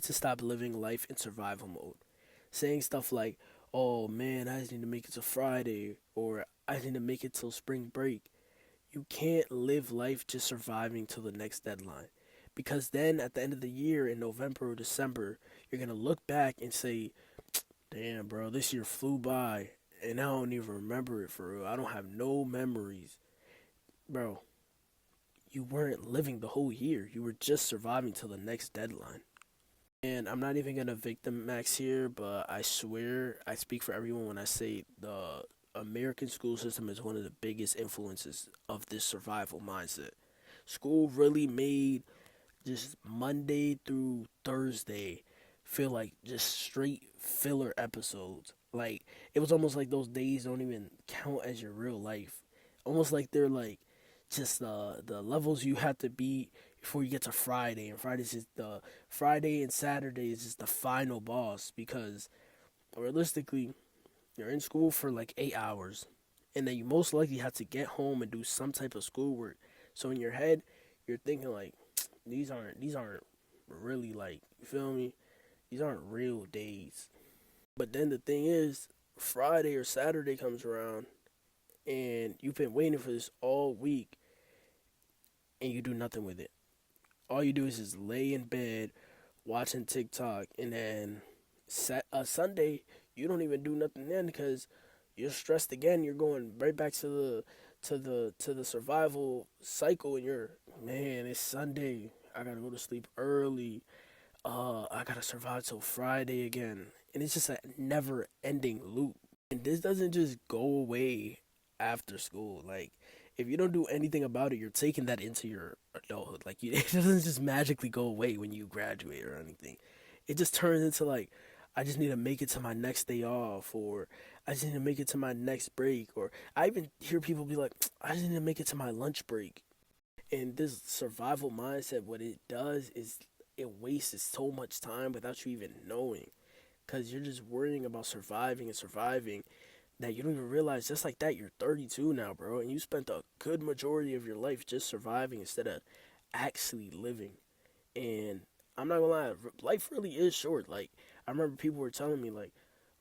need to stop living life in survival mode. Saying stuff like, oh man, I just need to make it to Friday, or I need to make it till spring break. You can't live life just surviving till the next deadline. Because then at the end of the year in November or December, you're going to look back and say, damn, bro, this year flew by and I don't even remember it for real. I don't have no memories. Bro, you weren't living the whole year. You were just surviving till the next deadline. And I'm not even gonna victim max here, but I swear I speak for everyone when I say the American school system is one of the biggest influences of this survival mindset. School really made just Monday through Thursday feel like just straight filler episodes. Like it was almost like those days don't even count as your real life. Almost like they're like just the levels you have to beat before you get to Friday, and Friday's just the Friday and Saturday is just the final boss because realistically you're in school for like 8 hours, and then you most likely have to get home and do some type of schoolwork. So in your head, you're thinking like, these aren't really like you feel me. These aren't real days. But then the thing is, Friday or Saturday comes around, and you've been waiting for this all week, and you do nothing with it. All you do is just lay in bed watching TikTok, and then Sunday you don't even do nothing then because you're stressed again. You're going right back to the survival cycle, and you're man. It's Sunday. I gotta go to sleep early. I gotta survive till Friday again, and it's just a never-ending loop. And this doesn't just go away after school. Like, if you don't do anything about it, you're taking that into your adulthood. Like, it doesn't just magically go away when you graduate or anything. It just turns into like, I just need to make it to my next day off, or I just need to make it to my next break, or I even hear people be like, I just need to make it to my lunch break. And this survival mindset, what it does is it wastes so much time without you even knowing, because you're just worrying about surviving and surviving that you don't even realize just like that you're 32 now, bro, and you spent a good majority of your life just surviving instead of actually living. And I'm not gonna lie, life really is short. Like, I remember people were telling me like,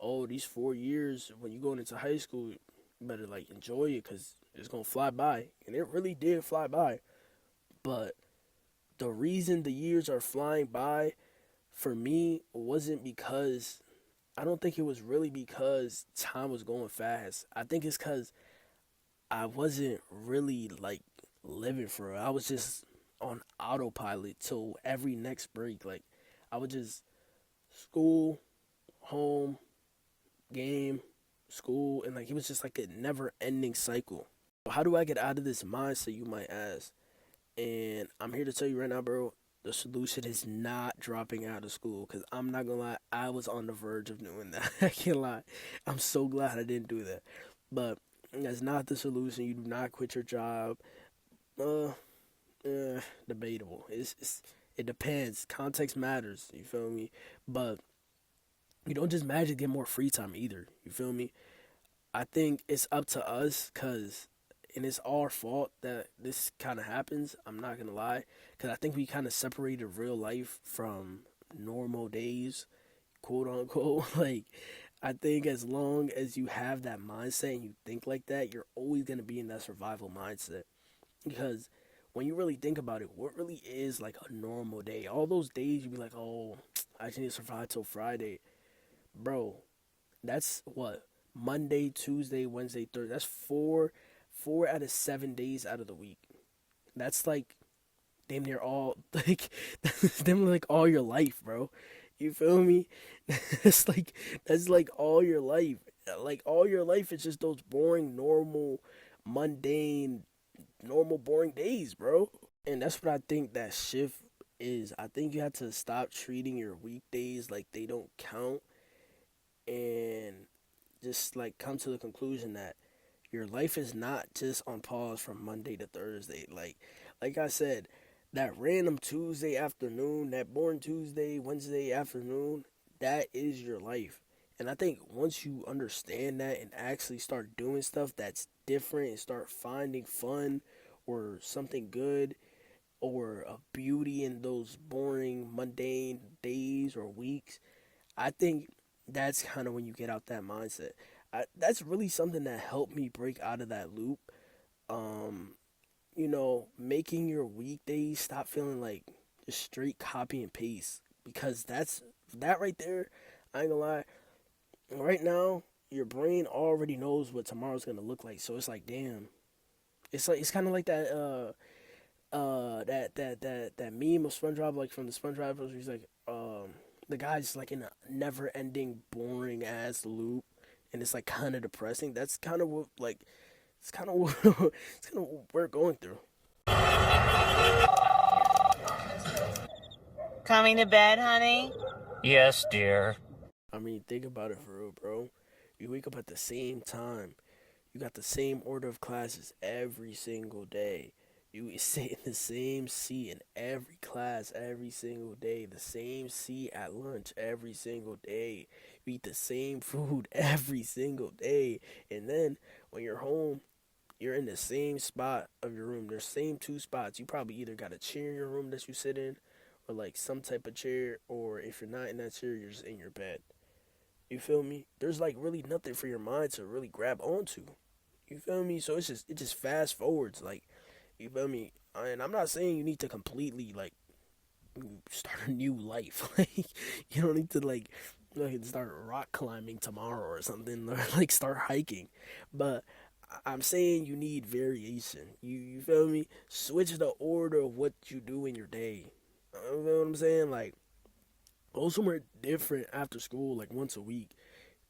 oh, these 4 years when you going into high school, you better like enjoy it because it's gonna fly by, and it really did fly by. But the reason the years are flying by for me wasn't because, I don't think it was really because time was going fast. I think it's because I wasn't really like living for it. I was just on autopilot till every next break. Like, I would just school, home, game, school, and like it was just like a never ending cycle. How do I get out of this mindset, you might ask? And I'm here to tell you right now, bro, the solution is not dropping out of school. Because I'm not going to lie, I was on the verge of doing that. I can't lie. I'm so glad I didn't do that. But that's not the solution. You do not quit your job. Uh, Debatable. It depends. Context matters. You feel me? But you don't just magically get more free time either. You feel me? I think it's up to us because, and it's our fault that this kind of happens. I'm not gonna lie, because I think we kind of separated real life from normal days, quote unquote. Like, I think as long as you have that mindset and you think like that, you're always gonna be in that survival mindset. Because when you really think about it, what really is like a normal day? All those days you be like, oh, I just need to survive till Friday, bro. That's what, Monday, Tuesday, Wednesday, Thursday. That's four out of 7 days out of the week. That's like damn near all like that's damn near like all your life, bro. You feel me? It's like that's like all your life. Like all your life is just those boring, normal, mundane, normal, boring days, bro. And that's what I think that shift is. I think you have to stop treating your weekdays like they don't count, and just like come to the conclusion that your life is not just on pause from Monday to Thursday. Like I said, that random Tuesday afternoon, that boring Tuesday, Wednesday afternoon, that is your life. And I think once you understand that and actually start doing stuff that's different and start finding fun or something good or a beauty in those boring, mundane days or weeks. I think that's kind of when you get out that mindset. That's really something that helped me break out of that loop. Um, making your weekdays stop feeling like just straight copy and paste, because that right there. I ain't gonna lie. Right now, your brain already knows what tomorrow's gonna look like, so it's like, damn. It's kind of like that that meme of SpongeBob, like from the SpongeBob, where he's like, the guy's like in a never ending boring ass loop, and it's like kind of depressing. That's kind of what like it's kind of what it's kind of what we're going through. Coming to bed, honey? Yes, dear. I mean, think about it for real, bro. You wake up at the same time. You got the same order of classes every single day. You sit in the same seat in every class every single day. The same seat at lunch every single day. You eat the same food every single day. And then when you're home, you're in the same spot of your room. There's same two spots. You probably either got a chair in your room that you sit in, or like some type of chair, or if you're not in that chair, you're just in your bed. You feel me? There's like really nothing for your mind to really grab onto. You feel me? So it just fast forwards, like, you feel me? And I'm not saying you need to completely like start a new life. Like, you don't need to like start rock climbing tomorrow or something, or like start hiking. But I'm saying you need variation. You feel me? Switch the order of what you do in your day. You know what I'm saying? Like, go somewhere different after school, like once a week.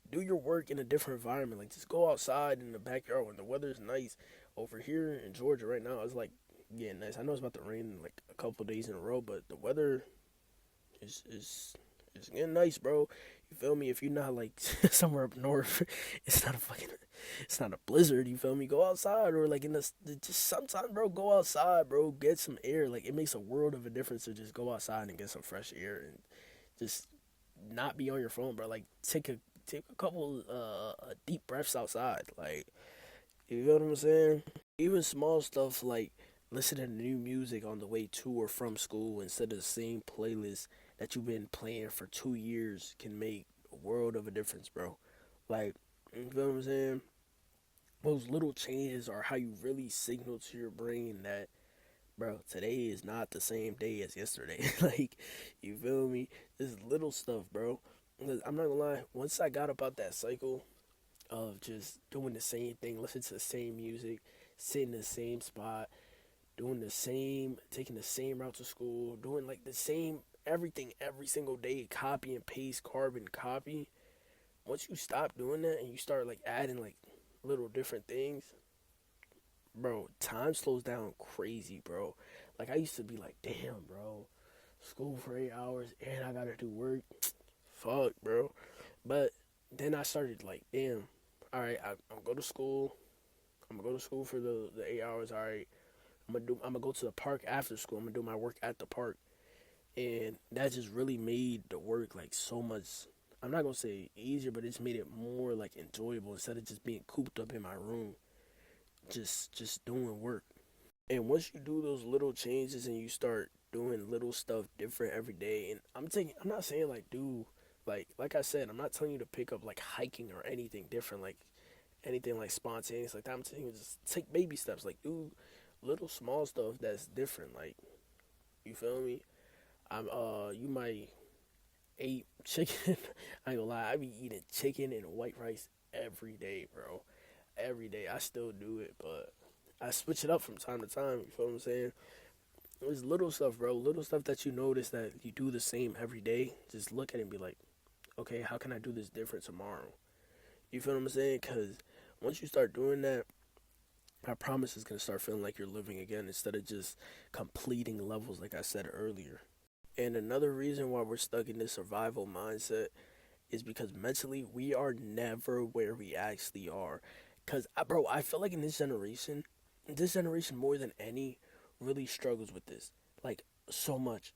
Do your work in a different environment. Like, just go outside in the backyard when the weather's nice. Over here in Georgia right now, it's like getting nice. I know it's about to rain like a couple of days in a row, but the weather is getting nice, bro. You feel me? If you're not like somewhere up north, it's not a blizzard. You feel me? Go outside, or like in the just sometimes, bro. Go outside, bro. Get some air. Like, it makes a world of a difference to just go outside and get some fresh air and just not be on your phone, bro. Like, take a couple deep breaths outside. Like, you know what I'm saying? Even small stuff like listening to new music on the way to or from school instead of the same playlist that you've been playing for 2 years can make a world of a difference, bro. Like, you feel what I'm saying? Those little changes are how you really signal to your brain that, bro, today is not the same day as yesterday. Like, you feel me? This little stuff, bro. I'm not gonna lie, once I got about that cycle of just doing the same thing, listening to the same music, sitting in the same spot, doing the same, taking the same route to school, doing like the same everything every single day, copy and paste, carbon copy. Once you stop doing that and you start like adding like little different things, bro, time slows down crazy, bro. Like, I used to be like, damn, bro, school for 8 hours and I gotta do work. Fuck, bro. But then I started like, damn, all right, I'm gonna go to school. I'm gonna go to school for the 8 hours. All right, I'm gonna go to the park after school. I'm gonna do my work at the park, and that just really made the work like so much. I'm not gonna say easier, but it's made it more like enjoyable instead of just being cooped up in my room, just doing work. And once you do those little changes and you start doing little stuff different every day, and I'm not saying like do like I said, I'm not telling you to pick up like hiking or anything different, like anything like spontaneous like that. I'm telling you just take baby steps, like do little small stuff that's different. Like, you feel me? You might eat chicken. I ain't gonna lie, I be eating chicken and white rice every day, bro. Every day. I still do it, but I switch it up from time to time. You feel what I'm saying? It's little stuff, bro. Little stuff that you notice that you do the same every day. Just look at it and be like, okay, how can I do this different tomorrow? You feel what I'm saying? Because once you start doing that, I promise it's going to start feeling like you're living again instead of just completing levels like I said earlier. And another reason why we're stuck in this survival mindset is because mentally we are never where we actually are. Because, bro, I feel like in this generation more than any really struggles with this. Like, so much.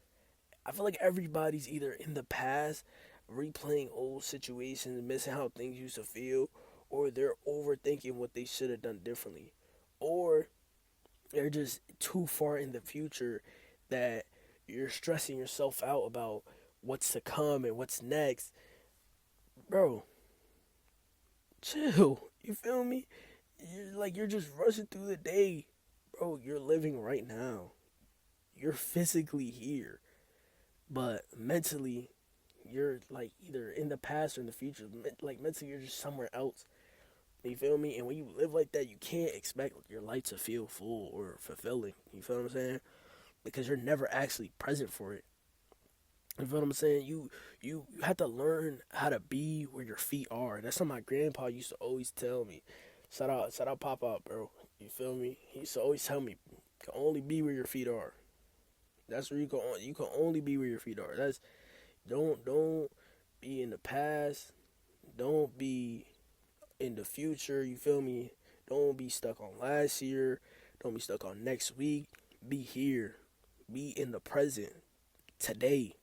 I feel like everybody's either in the past replaying old situations, missing how things used to feel, or they're overthinking what they should have done differently, or they're just too far in the future that you're stressing yourself out about what's to come and what's next. Bro, chill. You feel me? You're just rushing through the day. Bro, you're living right now. You're physically here, but mentally you're like either in the past or in the future. Like mentally you're just somewhere else. You feel me? And when you live like that, you can't expect your life to feel full or fulfilling. You feel what I'm saying? Because you're never actually present for it. You feel what I'm saying? You have to learn how to be where your feet are. That's what my grandpa used to always tell me. Shout out Pop Up, bro. You feel me? He used to always tell me, you can only be where your feet are. That's where you can only be where your feet are. That's don't be in the past. Don't be in the future. You feel me? Don't be stuck on last year. Don't be stuck on next week. Be here. Be in the present today.